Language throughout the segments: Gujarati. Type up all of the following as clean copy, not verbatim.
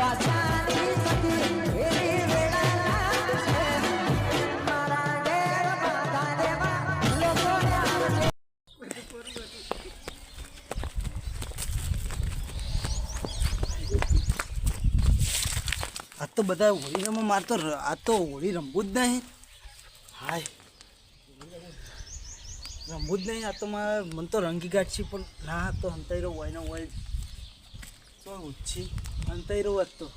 આ તો બધા હોળીમાં મારતો આ તો હોળી રમવું જ નહીં. હાય રમવું જ નહીં. આ તો મારે મને તો રંગી કાઢશી પણ ના તો હંતાઈ રહ્યો હોય ને હોય તો ઉછી હંતાઈ રહ્યો હતો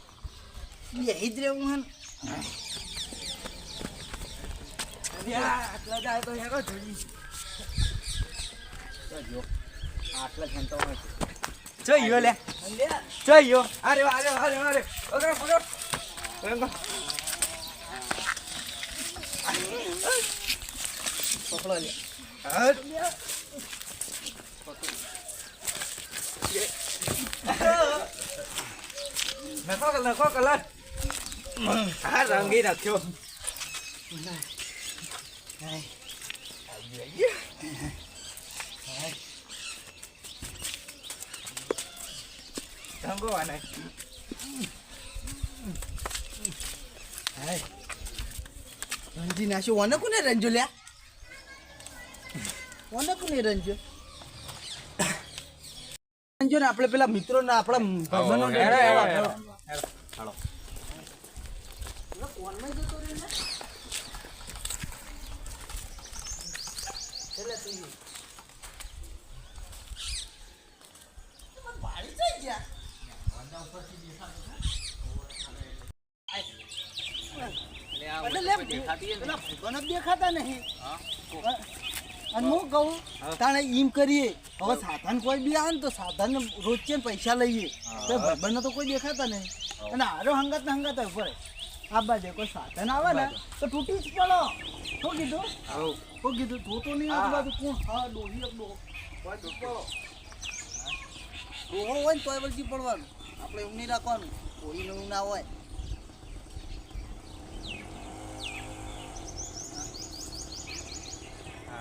એ જ રહેવું હે આટલા જાય તો હેરો જોડી જો આટલા ઘંટો જોયો લે જોયો અરે અરે અરે અરે ઓકે પકડ પકડો લે નખો કલર આ રંગી નાખ્યો રંગો આને રંજી નાખ્યો ઓને કોને રંજો લ્યા ઓને કોને રંજો રંજો ને આપણે પેલા મિત્રો ને આપણા ભાઈબંધો હાલો કોનમાં જતો રે ને એટલે તું ભાડી થઈ ગયા દેખાતા નહીં અને હું કહું તાણે એમ કરીએ હવે સાધન કોઈ બી આવે ને તો સાધન રોજ પૈસા લઈએ તો ભાઈબંધને તો કોઈ દેખાતા નહીં અને હારો હંગાત ને હંગાત પડે આ બાજુ કોઈ સાધન આવે ને તો તૂટી જ પડો શું કીધું શું કીધું તો નહીં આજુબાજુ કોણ હા ડોહી ડોહો હોય ને તોય વળગી પડવાનું આપણે એવું નહીં રાખવાનું ડોહી એવું ના હોય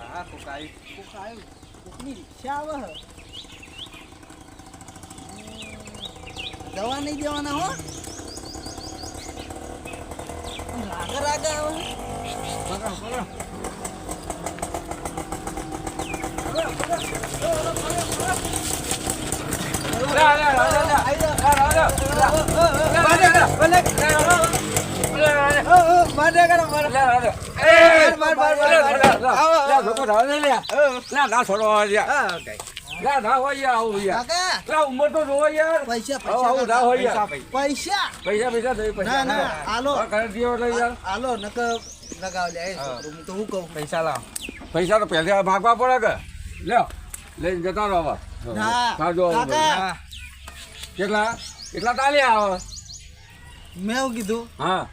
હા કોકની રિક્ષા આવે દવા નહીં દેવાના હો રાગે આવે પૈસા તો પહેલા ભાગવા પડે કે લ્યો લઈને જતા રહો કેટલા એટલા તાલી આવે મેં એવું કીધું હા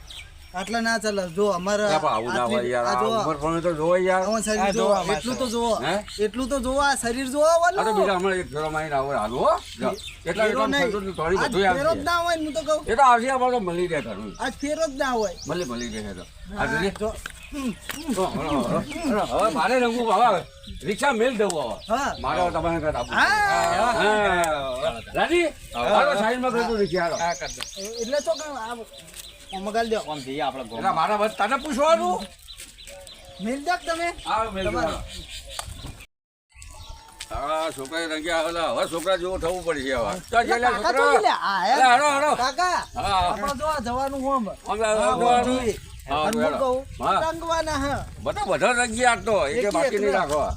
આટલા ના ચાલે જો અમારે એટલું તો જોવો એટલું તો જોવો આ શરીર જોવો બીજા હમણાં એક ફેરો મારી આવો હાલો એટલા ફેરો જ ના હોય હું તો કહું એ તો આવશે આપણે મળી રહે ઘરનું આજ ફેરો જ ના હોય મળી રહે તો હવે મારે રંગું બાબા રિક્ષા મેલ દેવું હવે મારે તમારે રાજી સાઈડમાં કરતું રિક્ષા એટલે તો મગાલ દો આમ જઈએ આપણે મારા બસ તને પૂછવાનું મેલ દો તમે હા છોકરા રંગ્યા હવે છોકરા જેવું થવું પડશે જવાનું હોમ બધા રંગ્યા તો એ બાકી નહીં રાખો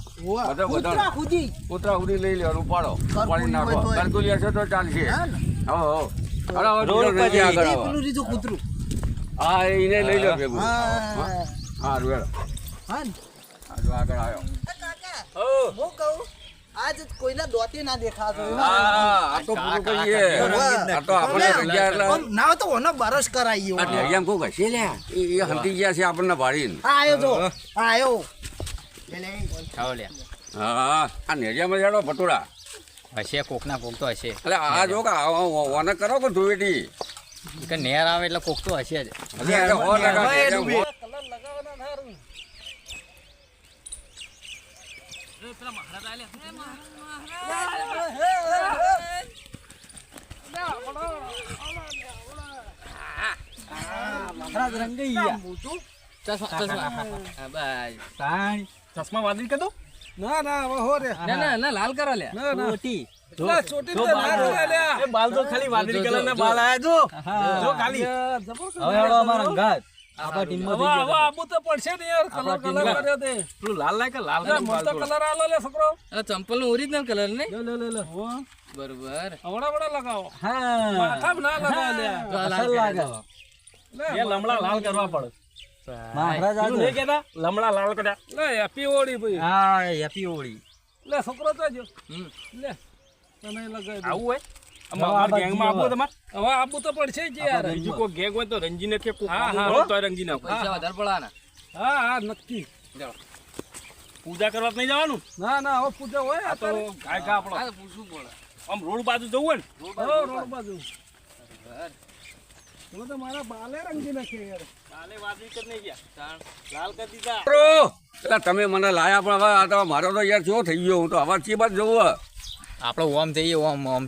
બધા કૂતરા સુધી લઈ લેવાનું પાડો પાડી નાખો કરકુલિયા છે તો ચાલશે કૂતરું હા એને લઈ લો ભેગું હા રૂએલો આગળ આવ્યો હું કહું આજ કોઈના દોતી ના દેખાતો આ તો પૂરું કરીએ આ તો આપણે રંગ્યા એટલે ના તો ઓનો બરસ કરાઈએ એમ કહું કશે લ્યા એ હંતી ગયા છે આપણને ભાડીને આયો જો આયો હા આ નેરિયામાં જાડો ભટુડા હશે કોકના કોક તો હશે એટલે આ જો ઓને કરો કે ધોવેટી કે નેર આવે એટલે કોક તો હશે જ ચશ્મા હા, બસ. ચશ્મા વાદળી કદો ના ના હવે હો રે ના લાલ કરો લે ચોટી તો ના રે લે એ બાલ તો ખાલી વાદળી કલર ના બાલ આયા જો જો ખાલી હવે હેડો અમાર અંગાત આપા ટીમ માં વાહ વાહ આબુ તો પડશે ને યાર કલર કલર કર્યો તે પેલું લાલ લાય કે લાલ મસ્ત કલર આલો લે છોકરો ચંપલ નું ઓરિજિનલ કલર ને લે બરોબર હવડા લગાવો હા માથા ના લગાવો લે અસલ લાગે એ લમડા લાલ કરવા પડે મહારાજ પેલું નહીં કહેતા લમડા લાલ કર્યા લે હેપી હોળી ભાઈ હા હેપી હોળી લે છોકરો તો જો હમ. લે તને લગાવી આવું હોય અમાર ગેંગમાં આબુ તમાર હવે આબુ તો પડશે જ યાર બીજું કોઈ ગેંગ હોય તો રંજીને કે કોઈ તો રંજી નાખો પૈસા વધારે પડાના હા નક્કી પૂજા કરવા તો નહીં જવાનું ના ના હવે પૂજા હોય આ તો ગાય ગા આપણો આ તો પૂછવું પડે આમ રોડ બાજુ જવું હોય ને રોડ બાજુ તમે તો મારા બાલે રંગી નાખે યાર બાલે વાદળી કર નહીં ગયા લાલ કરી દીધા એટલે તમે મને લાયા પણ હવે આ તો મારો તો યાર શું થઈ ગયો હું તો આવા ચી બાજુ જવું આપણો ઓમ જઈએ ઓમ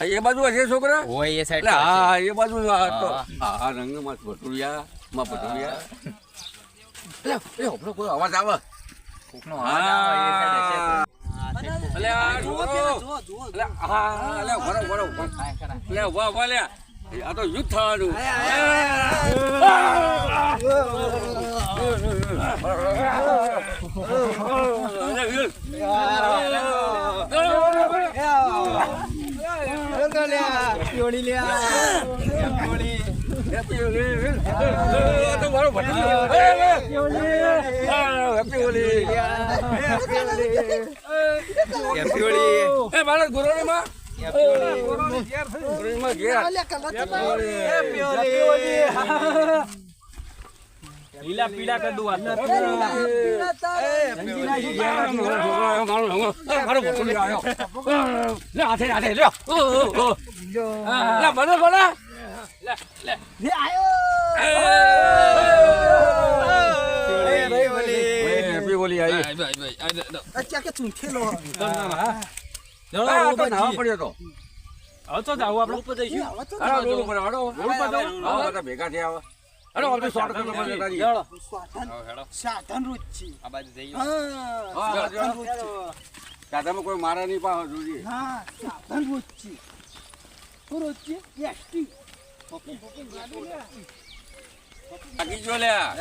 એ બાજુ હશે છોકરા હોય એ સાઈડ એટલે હા એ બાજુ આ તો આ રંગમાં ભટુરિયા માં ભટુરિયા એ આપણો કોઈ અવાજ આવે કોકનો અવાજ આવે એ સાઈડ હશે એટલે આ જુઓ જુઓ. પેલા જુઓ જુઓ એટલે હા એટલે બરો એટલે ઉભા લે આ તો યુદ્ધ થવાનું એ મારા ગુરોમાં લીલા પીળા કરી દઉં મારો ભટુરિયા આવ્યો લે હાથે લ્યો લે મને હેપી હોલી આવી અચ્છા કે ચૂંઠેલો પડ્યો તો હવે તો જાવ આપણે ઉપર જઈશું રોડ ઉપર બધા ભેગા થયા અરે આપણે સાધન રોજ છે આ બાજુ જઈએ સાધન રોજ છે દાદામાં કોઈ મારા નહીં પાવ જોઈએ હા સાધન રોજ છે શું રોજ છે એસટી થાકી ગયો લ્યા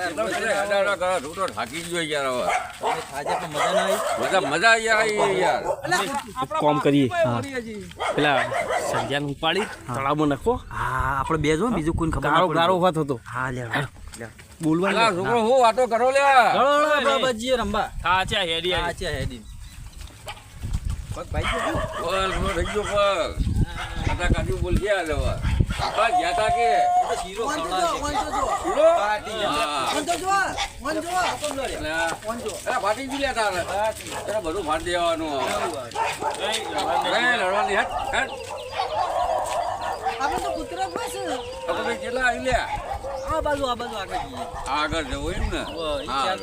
થાકી ગયો યાર હવે મજા આવી યાર કોમ કરીએ પેલા સંજ્ઞાન ઉપાડી તળાવમાં નાખો હા આપણે બે જો બીજું કોઈ ગારો ગારો વાત હતો હા લે બોલવા છોકરો હું વાતો કરો લ્યા બાબાજી રંબા હા છે હેડી હા છે હેડી પગ થઈ ગયો પગ કાકા કાજુ બોલ ગયા હવે ગયા તા કે શીરો ફાટી ગયું લ્યા તારે બધું ફાટી દેવાનું લડવાની હેટ કેટલા આવી લ્યા આ બાજુ આગળ આગળ જવું એમ ને હા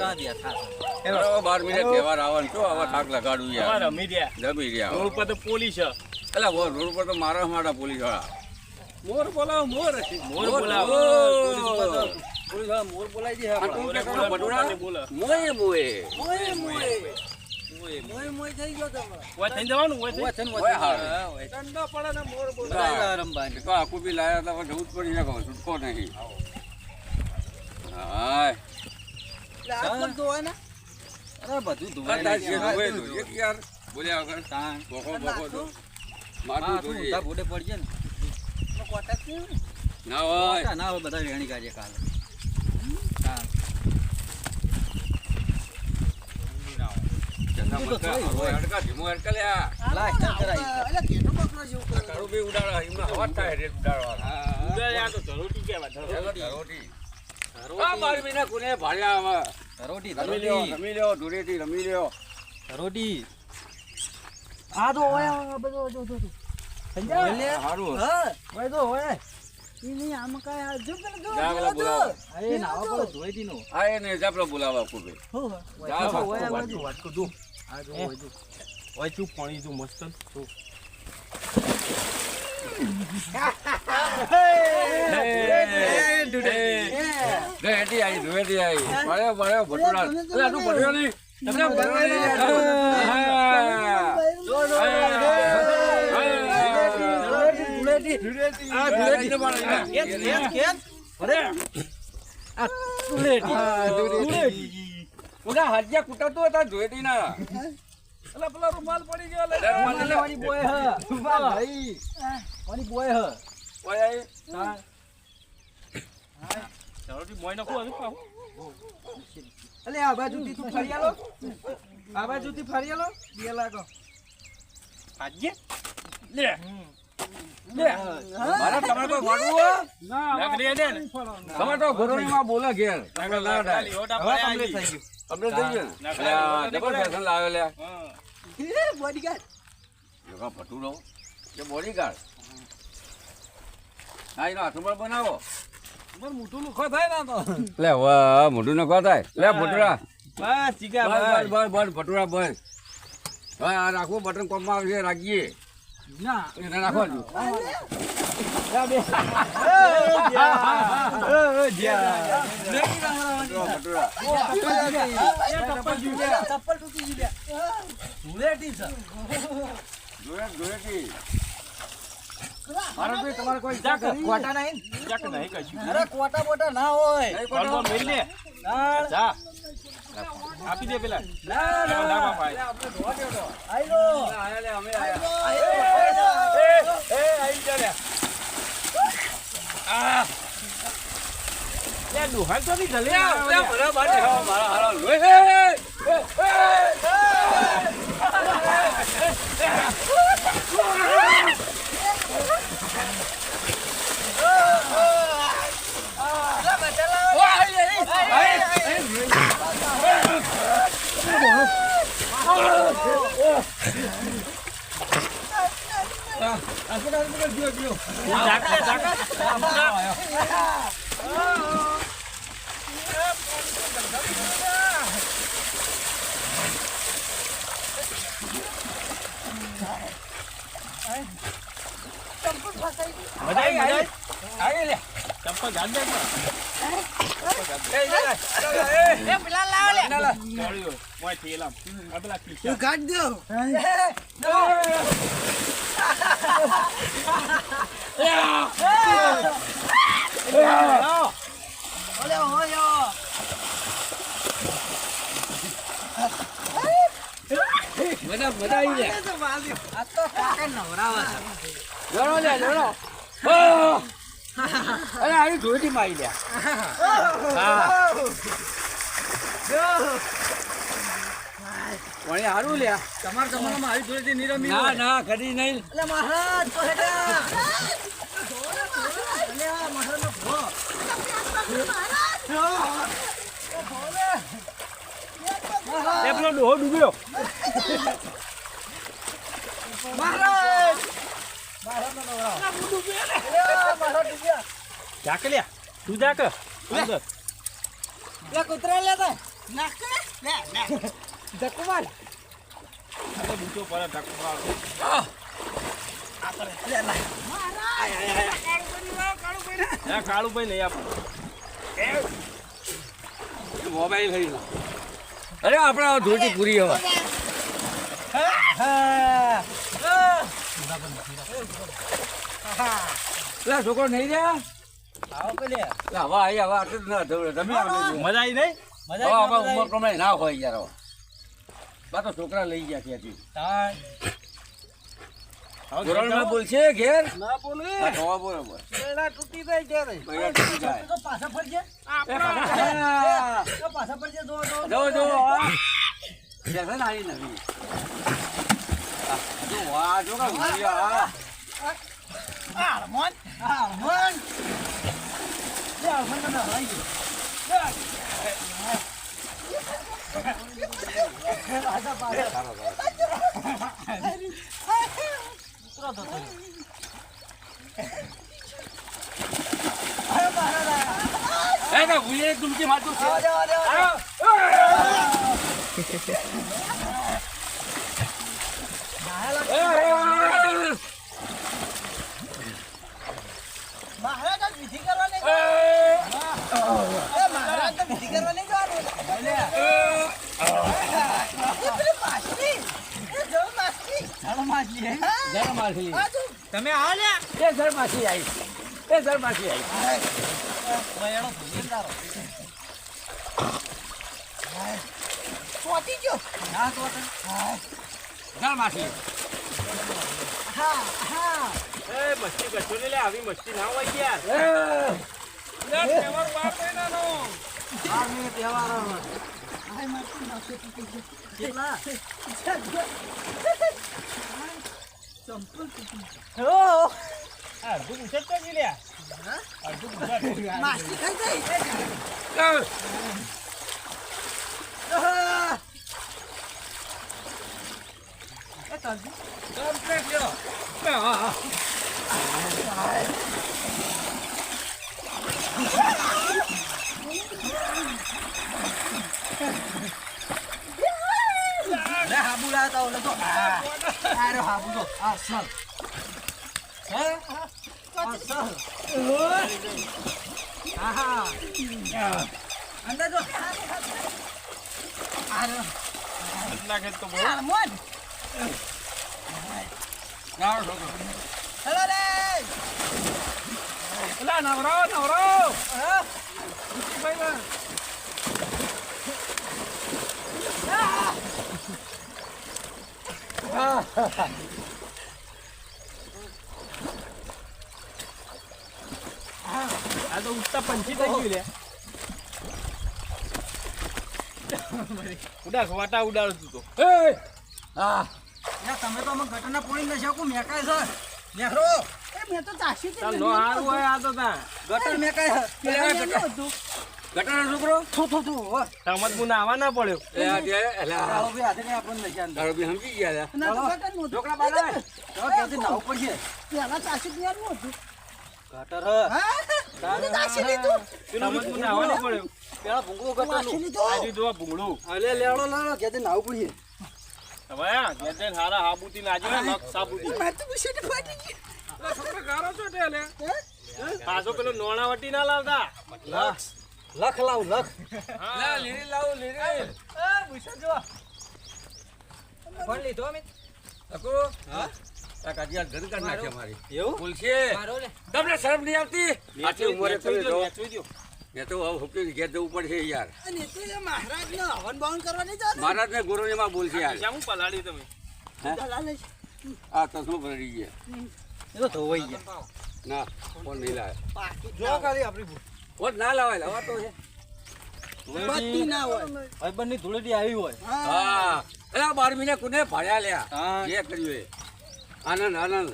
12 મિનિટ તહેવાર આવવાનું છો હવે થાક લગાડું યાર રમી રહ્યા જમી રહ્યા રોડ પર તો પોલીસ છે એટલે રોડ પર તો મારા મારા પોલીસ વાળા મોર બોલાવો મોર બોલાવો મોર બોલાઈ દે મોય થઈ ગયો તમારે ઓય થઈ જવાનું ઓય થઈ ઠંડો પડે ને મોર બોલાઈ રંબાની આખું બી લાયા તો જવું જ પડી જાય છૂટકો નહીં હાય હાથ ધોવાય ને અરે બધું યાર બોલ્યા વગર બોકો માથું ધોઈએ. ભૂડે પડશે ને કોટાક છે ના હોય ના હોય બધા વેણી કાઢીએ કાલે હડકા ધીમો હડકા લ્યા પ્લાસ્ટર કરાવી અલે કેનો પકડો જેવું કરે તારું બી ઉડાડો એમનો અવાજ થાય રેત ઉડાડવાનો ઉદય આ તો ધરોટી કહેવાય રોટી આ મારી બીના કોને ભાળ્યા રોટી રમી લ્યો ધૂળેટી રમી લ્યો રોટી આ તો ઓય બધો જો સંજા સારું હા ઓય તો ઓય ઈ આમ કાય જો પેલો જો જા પેલા બોલાવો. અરે નાવા પડે ધોઈ દીનો આ એને જાપલો બોલાવા કુબે હો જા ઓય વાટકો દો આ જો ઓય ચૂપ પાણી જો મસ્ત તો ધૂળેટી આવી પડ્યો ભટુરા એટલે તું ભટ્યો નહીં તમને ભટ્યો હાજ્યા કુટાતો હતા ધૂળેટી ના અલા પેલા રૂમાલ પડી ગયો લે મારી બોય હ ભાઈ મારી બોય હ ઓય આય રોટી મોય નાખું હજુ પાહું અલે આ બાજુથી તું ફરી આલો આ બાજુથી ફરી આલો બે લાગો આજે લે મારા તમારે કોઈ વાડવું હો? લાકડી દે ને તમે તો ઘરોડીમાં બોલે ઘેર ખાલી ઓટા હવે પડે કમ્પ્લીટ અમને થઈ ગયું થઈ ગયું ને? અલ્યા, જબર ફેશન લાવ્યો લ્યા બોડીગાર્ડ જોકા ભટુરો કે બોડીગાર્ડ હા એનો હાથમાં બનાવો મોટું લુખો થાય ને તો લે વાહ મોઢું નખો થાય લે ભટુરા બસ જીગા બસ ભાઈ બસ બસ ભટુરા બસ હવે આ રાખવું બટન કોમમાં આવશે રાખીએ ના એને રાખો જો ભટુરા ચપ્પલ તૂટી ગઈ ધૂળેટી છે જોયેથી મારો ભાઈ તમારે કોઈ કોટા નહીં જાક નહીં કશું અરે કોટા બોટા ના હોય કોણ કોણ મેલ લે જા આપી દે પેલા લાવા ભાઈ આઈલો આયા લે અમે આયા આઈ જા લે આ લે દુહાલ તો ની ગલે બરાબર મારા હારા લોય મજા આવી લે ચંપલ ગાડ દે પેલા લાવ લે મોળ્યો મોય થેલામ આ પેલા તું ખીચા કાઢ દો ઓલે હોયો મજા આવી લે આ તો કાકા નવરાવા જોડો લે જોડો અરે આવી ધોઈથી મારી લે કોણે હારું લે તમાર તમારામાં આવી જોડેથી નિરમી ના ના કદી નહીં એટલે મહારાજ તો હેડા એટલે આ મહારાજનો ભો એ પેલો ડોહો ડૂબ્યો મહારાજ મહારાજનો નવરાવા મહારાજ ડૂબ્યા જાક લે તું જાક અંદર લે કૂતરા લેતા નાખ લે લે ધક્કુમાર આ તો બૂચો પર ઢાકો પરાવ લે લે એ કાળું ભાઈ નહીં આપ મોબાઈલ થઈ ગયો અરે આપણે ધોઈથી પૂરી હવે પેલા છોકરો નહીં રહ્યા આવો કે લે હવે આવી હવે આટલું જ ના થયું તમે આવજો. મજા આવી નહીં હવે આમાં ઉંમર પ્રમાણે ના હોય યાર હવે. બા તો છોકરા લઈ ગયા ત્યાંથી ધોરણમાં બોલશે ઘેર ના બોલે હા, તો બરોબર બેડા તૂટી જાય ક્યારે બૈરા તૂટી જાય. તો પાછા ફરજે હા. તો પાછા ફરજે જો જો જો હા. બેસે ને આવી નથી જો વાહ જો કે ભૂલ્યા, હા. હારમોન હારમોન લે હારમોન ના લઈ રાજા પાછા એ કે ભૂલ્યા તુમકી મારતું છે મહારાજ વિધિ કરવાની જરા માસી તમે આવો લ્યા એ જર માસી આવી એ જર માસી આવી ચોટી ગયો ના તો જર માસી હા હા એ મસ્તી કરશો ને લે આવી મસ્તી ના હોય યાર લે તહેવાર બાર મહિનાનો આર્મી તહેવાર હાય મારતું નાખે તૂટી ગયો કેટલા ચંપલ તૂટી ઓ આ તું ઉછળ તો જી લે આ તું ઉછળ માસી ખાઈ ગઈ એ તાજી કમ્પ્લીટ લ્યો લે હાબુ લાતા ઓલે તો આરે હાબુ તો આ સર હે આ સર આહા અંદર જો આરે નાખે તો બહુ મોન જાઓ છોકરો હેલો રે એલા નવરો હા ભાઈ આ તો ઉડતા પંછી થઈ ગયું લે ઉડા વાટા ઉડાડું તું તો એ હા યા તમે તો અમે ગટરના પોણી નશા કો મેકાય છે નેહરો એ મેં તો તાશી ચાલ નો હારું હોય આ તો તા ગટર મેકાય હતું ગટરનો છોકરો થો થો થો હો સમજ મુને આવવા ના પડ્યો એ આ જે એલા આવો બે હાથે ને આપણને નશા અંદર તારો બી સમજી ગયા લે ના તો ગટર નું છોકરા બાલા તો કેથી નાવ પડશે પેલા તાશી પીવાનું હતું ગટર હા તો તાશી લીધું સમજ મુને આવવા ના પડ્યો પેલા ભૂંગળું ગટર તાશી લીધું આજે જો આ ભૂંગળું અલે લેડો લાડો કેથી નાવ પડશે હવે આ ગેજે હારા હાબુતી નાજી ને નખ સાબુતી મારે તો બુશેટ ફાટી ગઈ છોકરા ગારો છો તે લે પાછો પેલો નોણાવટી ના લાવતા લખ લાવ લખ લા લીરી લાવો લીરી એ બુશા જો ફોન લીધો અમે તકો હા આ કાજીયા ઘર કર નાખે મારી એવું બોલશે મારો લે તમને શરમ નહીં આવતી આટલી ઉંમરે તમે જો વેચવી દો મેં તો હવે હુકતી ઘેર જવું પડશે યાર અને તો એ મહારાજ ને હવન બાવન કરવા નહીં જવાનું મહારાજને ગુરુજીમાં બોલશે યાર શા હું પલાળી તમે દલાલ જ. આ તસમો ભરી ગયા એ તો ધોવાઈ ગયા ના કોણ નહીં લાવે પાકી જો ખાલી આપણી કોણ ના લાવે લાવા તો છે બત્તી ના હોય ભાઈબંધની ધૂળેટી આવી હોય હા અલા 12 મહિને કોને ભાડ્યા લ્યા હા. જે કર્યું એ આનંદ આનંદ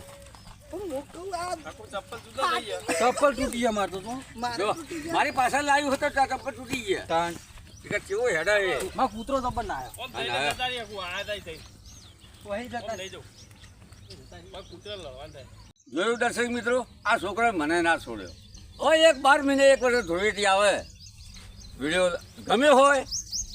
પણ હું કહું આ આખું ચપ્પલ જુદા થઈ ગયા ચપ્પલ તૂટી ગયા મારતો તો મારે જો તૂટી ગયા. મારી પાછળ લાવ્યું હતો તો આ ચપ્પલ તૂટી ગયા તાણ કે કેવો હેડા એ માં કૂતરો ચપ્પલ ના આવ્યો ઓમ થઈ જતા તારી આખું આ થાય થઈ વહી ઓમ જતા લઈ જાઉં બસ કૂતરા લડવા થાય જોયું દર્શક મિત્રો આ છોકરાએ મને ના છોડ્યો ઓય એક 12 મહિને એક વર્ષ ધોળેટી આવે વિડીયો ગમ્યો હોય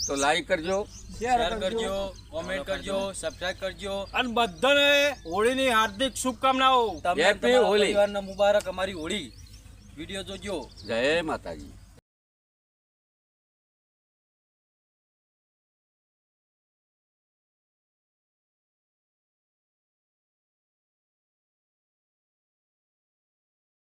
તો લાઈક કરજો શેર કરજો કોમેન્ટ કરજો સબસ્ક્રાઇબ કરજો અને બધાને હોળીની હાર્દિક શુભકામનાઓ તમને Happy તમારા હોળી. પરિવારને મુબારક અમારી હોળી વિડિયો જોજો જય માતાજી